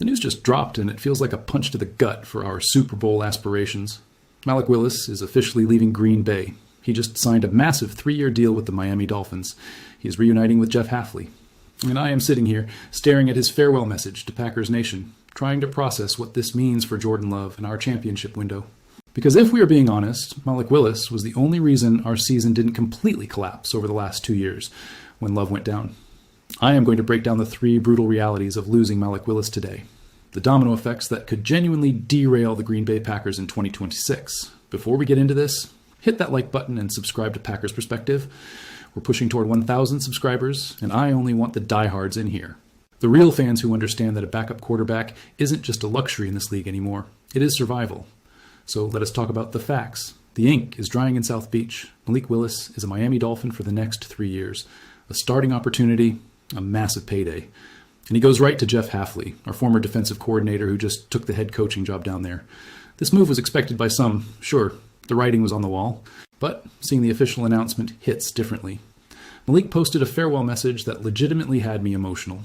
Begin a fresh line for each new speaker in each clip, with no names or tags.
The news just dropped, and it feels like a punch to the gut for our Super Bowl aspirations. Malik Willis is officially leaving Green Bay. He just signed a massive 3-year deal with the Miami Dolphins. He is reuniting with Jeff Hafley. And I am sitting here, staring at his farewell message to Packers Nation, trying to process what this means for Jordan Love and our championship window. Because if we are being honest, Malik Willis was the only reason our season didn't completely collapse over the last 2 years when Love went down. I am going to break down the 3 brutal realities of losing Malik Willis today. The domino effects that could genuinely derail the Green Bay Packers in 2026. Before we get into this, hit that like button and subscribe to Packers Perspective. We're pushing toward 1,000 subscribers, and I only want the diehards in here. The real fans who understand that a backup quarterback isn't just a luxury in this league anymore. It is survival. So let us talk about the facts. The ink is drying in South Beach. Malik Willis is a Miami Dolphin for the next 3 years. A starting opportunity, a massive payday. And he goes right to Jeff Hafley, our former defensive coordinator who just took the head coaching job down there. This move was expected by some, sure, the writing was on the wall, but seeing the official announcement hits differently. Malik posted a farewell message that legitimately had me emotional.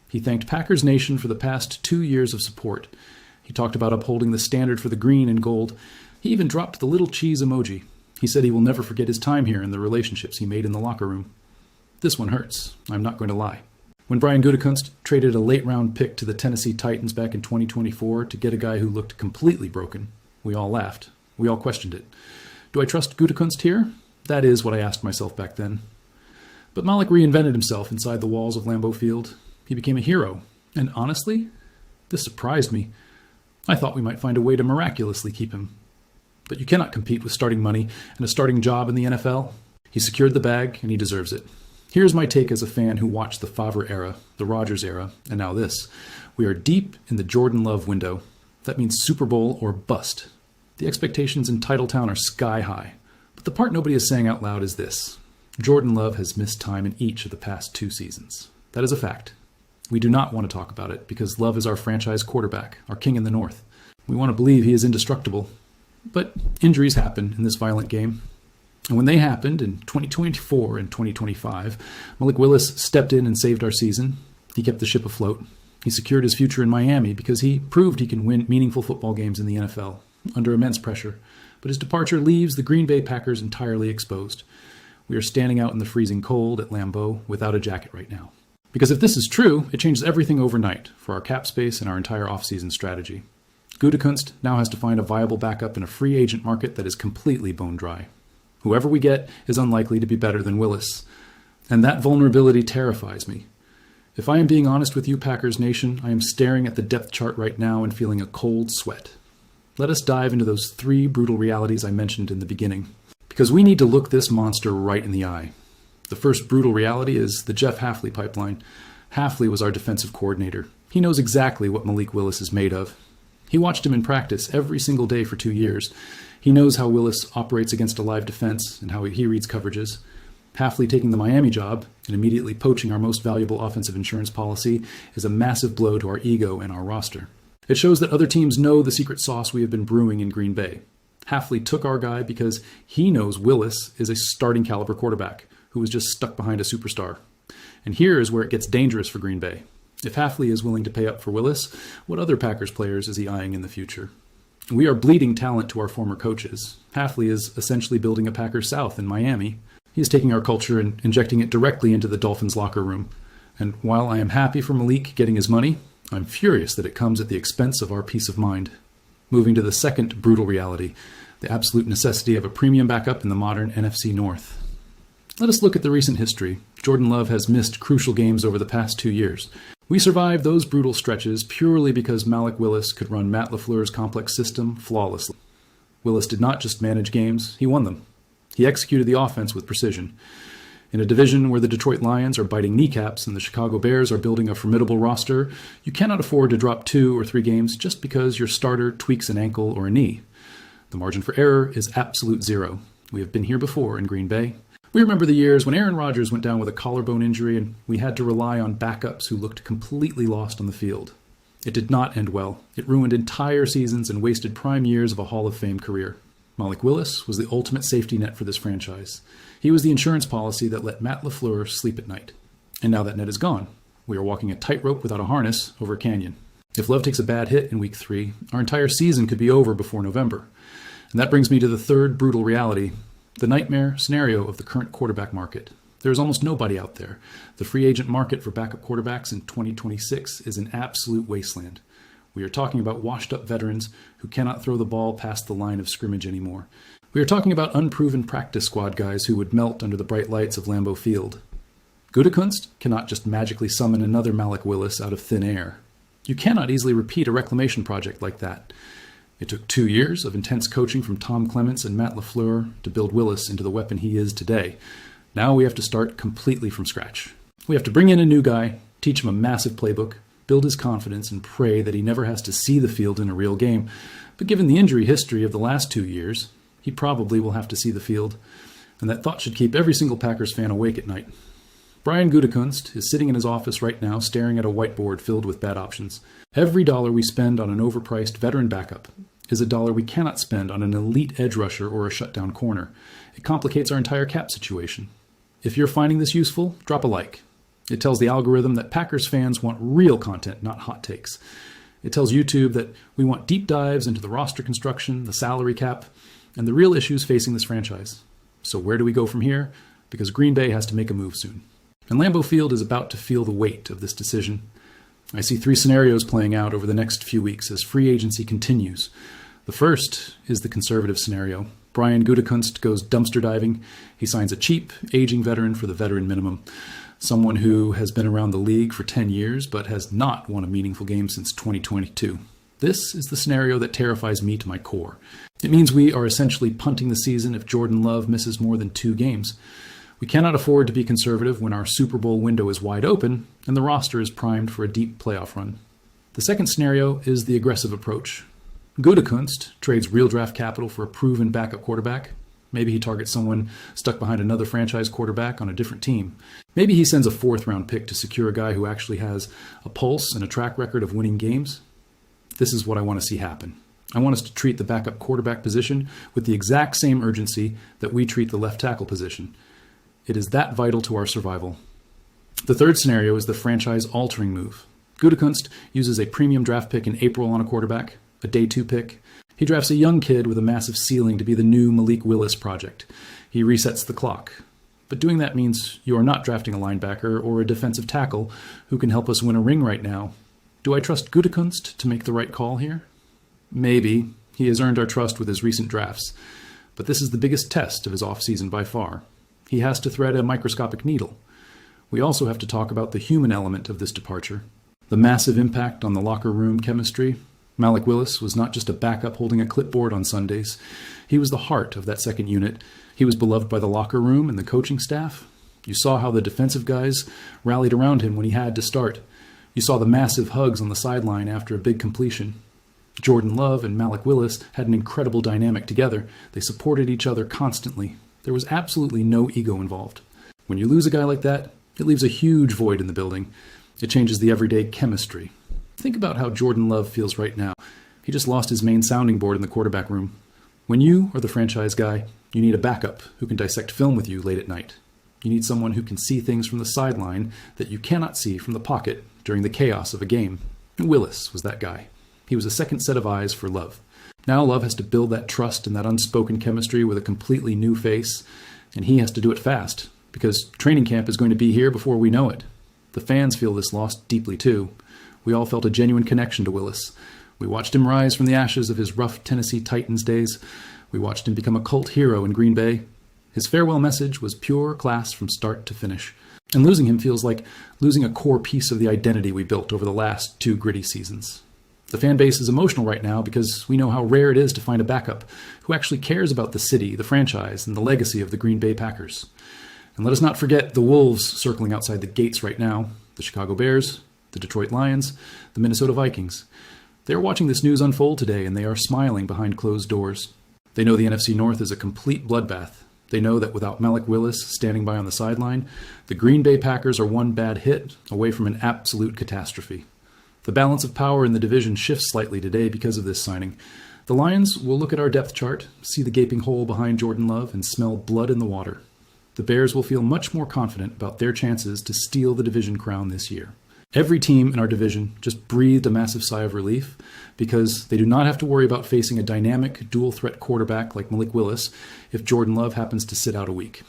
He thanked Packers Nation for the past 2 years of support. He talked about upholding the standard for the green and gold. He even dropped the little cheese emoji. He said he will never forget his time here and the relationships he made in the locker room. This one hurts, I'm not going to lie. When Brian Gutekunst traded a late-round pick to the Tennessee Titans back in 2024 to get a guy who looked completely broken, we all laughed. We all questioned it. Do I trust Gutekunst here? That is what I asked myself back then. But Malik reinvented himself inside the walls of Lambeau Field. He became a hero. And honestly, this surprised me. I thought we might find a way to miraculously keep him. But you cannot compete with starting money and a starting job in the NFL. He secured the bag, and he deserves it. Here's my take as a fan who watched the Favre era, the Rodgers era, and now this. We are deep in the Jordan Love window. That means Super Bowl or bust. The expectations in Titletown are sky high. But the part nobody is saying out loud is this. Jordan Love has missed time in each of the past 2 seasons. That is a fact. We do not want to talk about it because Love is our franchise quarterback, our king in the North. We want to believe he is indestructible. But injuries happen in this violent game. And when they happened in 2024 and 2025, Malik Willis stepped in and saved our season. He kept the ship afloat. He secured his future in Miami because he proved he can win meaningful football games in the NFL under immense pressure. But his departure leaves the Green Bay Packers entirely exposed. We are standing out in the freezing cold at Lambeau without a jacket right now. Because if this is true, it changes everything overnight for our cap space and our entire offseason strategy. Gutekunst now has to find a viable backup in a free agent market that is completely bone dry. Whoever we get is unlikely to be better than Willis. And that vulnerability terrifies me. If I am being honest with you, Packers Nation, I am staring at the depth chart right now and feeling a cold sweat. Let us dive into those 3 brutal realities I mentioned in the beginning. Because we need to look this monster right in the eye. The first brutal reality is the Jeff Hafley pipeline. Hafley was our defensive coordinator. He knows exactly what Malik Willis is made of. He watched him in practice every single day for 2 years. He knows how Willis operates against a live defense and how he reads coverages. Hafley taking the Miami job and immediately poaching our most valuable offensive insurance policy is a massive blow to our ego and our roster. It shows that other teams know the secret sauce we have been brewing in Green Bay. Hafley took our guy because he knows Willis is a starting caliber quarterback who was just stuck behind a superstar. And here is where it gets dangerous for Green Bay. If Hafley is willing to pay up for Willis, what other Packers players is he eyeing in the future? We are bleeding talent to our former coaches. Hafley is essentially building a Packers South in Miami. He is taking our culture and injecting it directly into the Dolphins locker room. And while I am happy for Malik getting his money, I'm furious that it comes at the expense of our peace of mind. Moving to the second brutal reality, the absolute necessity of a premium backup in the modern NFC North. Let us look at the recent history. Jordan Love has missed crucial games over the past 2 years. We survived those brutal stretches purely because Malik Willis could run Matt LaFleur's complex system flawlessly. Willis did not just manage games, he won them. He executed the offense with precision. In a division where the Detroit Lions are biting kneecaps and the Chicago Bears are building a formidable roster, you cannot afford to drop 2 or 3 games just because your starter tweaks an ankle or a knee. The margin for error is absolute zero. We have been here before in Green Bay. We remember the years when Aaron Rodgers went down with a collarbone injury and we had to rely on backups who looked completely lost on the field. It did not end well. It ruined entire seasons and wasted prime years of a Hall of Fame career. Malik Willis was the ultimate safety net for this franchise. He was the insurance policy that let Matt LaFleur sleep at night. And now that net is gone. We are walking a tightrope without a harness over a canyon. If Love takes a bad hit in week 3, our entire season could be over before November. And that brings me to the third brutal reality, the nightmare scenario of the current quarterback market. There is almost nobody out there. The free agent market for backup quarterbacks in 2026 is an absolute wasteland. We are talking about washed-up veterans who cannot throw the ball past the line of scrimmage anymore. We are talking about unproven practice squad guys who would melt under the bright lights of Lambeau Field. Gutekunst cannot just magically summon another Malik Willis out of thin air. You cannot easily repeat a reclamation project like that. It took 2 years of intense coaching from Tom Clements and Matt LaFleur to build Willis into the weapon he is today. Now we have to start completely from scratch. We have to bring in a new guy, teach him a massive playbook, build his confidence, and pray that he never has to see the field in a real game. But given the injury history of the last 2 years, he probably will have to see the field. And that thought should keep every single Packers fan awake at night. Brian Gutekunst is sitting in his office right now staring at a whiteboard filled with bad options. Every dollar we spend on an overpriced veteran backup is a dollar we cannot spend on an elite edge rusher or a shutdown corner. It complicates our entire cap situation. If you're finding this useful, drop a like. It tells the algorithm that Packers fans want real content, not hot takes. It tells YouTube that we want deep dives into the roster construction, the salary cap, and the real issues facing this franchise. So where do we go from here? Because Green Bay has to make a move soon. And Lambeau Field is about to feel the weight of this decision. I see 3 scenarios playing out over the next few weeks as free agency continues. The first is the conservative scenario. Brian Gutekunst goes dumpster diving. He signs a cheap, aging veteran for the veteran minimum. Someone who has been around the league for 10 years but has not won a meaningful game since 2022. This is the scenario that terrifies me to my core. It means we are essentially punting the season if Jordan Love misses more than 2 games. We cannot afford to be conservative when our Super Bowl window is wide open and the roster is primed for a deep playoff run. The second scenario is the aggressive approach. Gutekunst trades real draft capital for a proven backup quarterback. Maybe he targets someone stuck behind another franchise quarterback on a different team. Maybe he sends a 4th-round pick to secure a guy who actually has a pulse and a track record of winning games. This is what I want to see happen. I want us to treat the backup quarterback position with the exact same urgency that we treat the left tackle position. It is that vital to our survival. The third scenario is the franchise-altering move. Gutekunst uses a premium draft pick in April on a quarterback, a day 2 pick. He drafts a young kid with a massive ceiling to be the new Malik Willis project. He resets the clock. But doing that means you are not drafting a linebacker or a defensive tackle who can help us win a ring right now. Do I trust Gutekunst to make the right call here? Maybe. He has earned our trust with his recent drafts. But this is the biggest test of his offseason by far. He has to thread a microscopic needle. We also have to talk about the human element of this departure. The massive impact on the locker room chemistry. Malik Willis was not just a backup holding a clipboard on Sundays. He was the heart of that second unit. He was beloved by the locker room and the coaching staff. You saw how the defensive guys rallied around him when he had to start. You saw the massive hugs on the sideline after a big completion. Jordan Love and Malik Willis had an incredible dynamic together. They supported each other constantly. There was absolutely no ego involved. When you lose a guy like that, it leaves a huge void in the building. It changes the everyday chemistry. Think about how Jordan Love feels right now. He just lost his main sounding board in the quarterback room. When you are the franchise guy, you need a backup who can dissect film with you late at night. You need someone who can see things from the sideline that you cannot see from the pocket during the chaos of a game. And Willis was that guy. He was a second set of eyes for Love. Now Love has to build that trust and that unspoken chemistry with a completely new face, and he has to do it fast, because training camp is going to be here before we know it. The fans feel this loss deeply too. We all felt a genuine connection to Willis. We watched him rise from the ashes of his rough Tennessee Titans days. We watched him become a cult hero in Green Bay. His farewell message was pure class from start to finish. And losing him feels like losing a core piece of the identity we built over the last 2 gritty seasons. The fan base is emotional right now because we know how rare it is to find a backup who actually cares about the city, the franchise, and the legacy of the Green Bay Packers. And let us not forget the wolves circling outside the gates right now, the Chicago Bears, the Detroit Lions, the Minnesota Vikings. They are watching this news unfold today, and they are smiling behind closed doors. They know the NFC North is a complete bloodbath. They know that without Malik Willis standing by on the sideline, the Green Bay Packers are one bad hit away from an absolute catastrophe. The balance of power in the division shifts slightly today because of this signing. The Lions will look at our depth chart, see the gaping hole behind Jordan Love, and smell blood in the water. The Bears will feel much more confident about their chances to steal the division crown this year. Every team in our division just breathed a massive sigh of relief because they do not have to worry about facing a dynamic, dual-threat quarterback like Malik Willis if Jordan Love happens to sit out a week.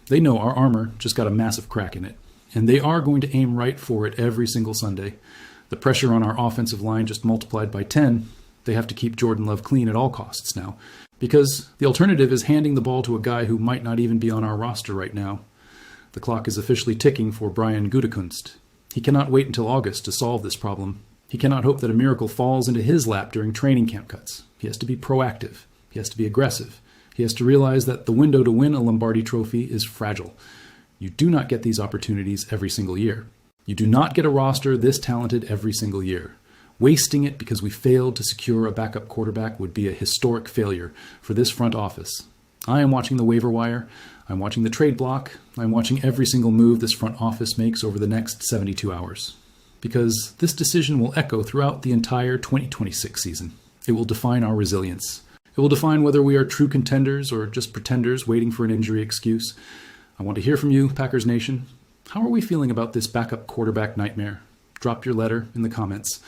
They know our armor just got a massive crack in it, and they are going to aim right for it every single Sunday. The pressure on our offensive line just multiplied by 10. They have to keep Jordan Love clean at all costs now, because the alternative is handing the ball to a guy who might not even be on our roster right now. The clock is officially ticking for Brian Gutekunst. He cannot wait until August to solve this problem. He cannot hope that a miracle falls into his lap during training camp cuts. He has to be proactive. He has to be aggressive. He has to realize that the window to win a Lombardi Trophy is fragile. You do not get these opportunities every single year. You do not get a roster this talented every single year. Wasting it because we failed to secure a backup quarterback would be a historic failure for this front office. I am watching the waiver wire. I'm watching the trade block. I'm watching every single move this front office makes over the next 72 hours. Because this decision will echo throughout the entire 2026 season. It will define our resilience. It will define whether we are true contenders or just pretenders waiting for an injury excuse. I want to hear from you, Packers Nation. How are we feeling about this backup quarterback nightmare? Drop your letter in the comments.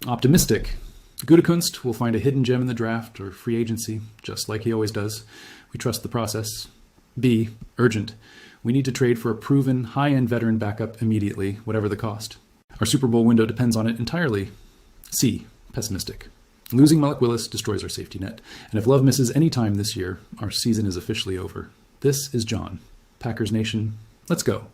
Optimistic. Gutekunst will find a hidden gem in the draft or free agency, just like he always does. We trust the process. B. Urgent. We need to trade for a proven, high-end veteran backup immediately, whatever the cost. Our Super Bowl window depends on it entirely. C. Pessimistic. Losing Malik Willis destroys our safety net, and if Love misses any time this year, our season is officially over. This is John. Packers Nation, let's go.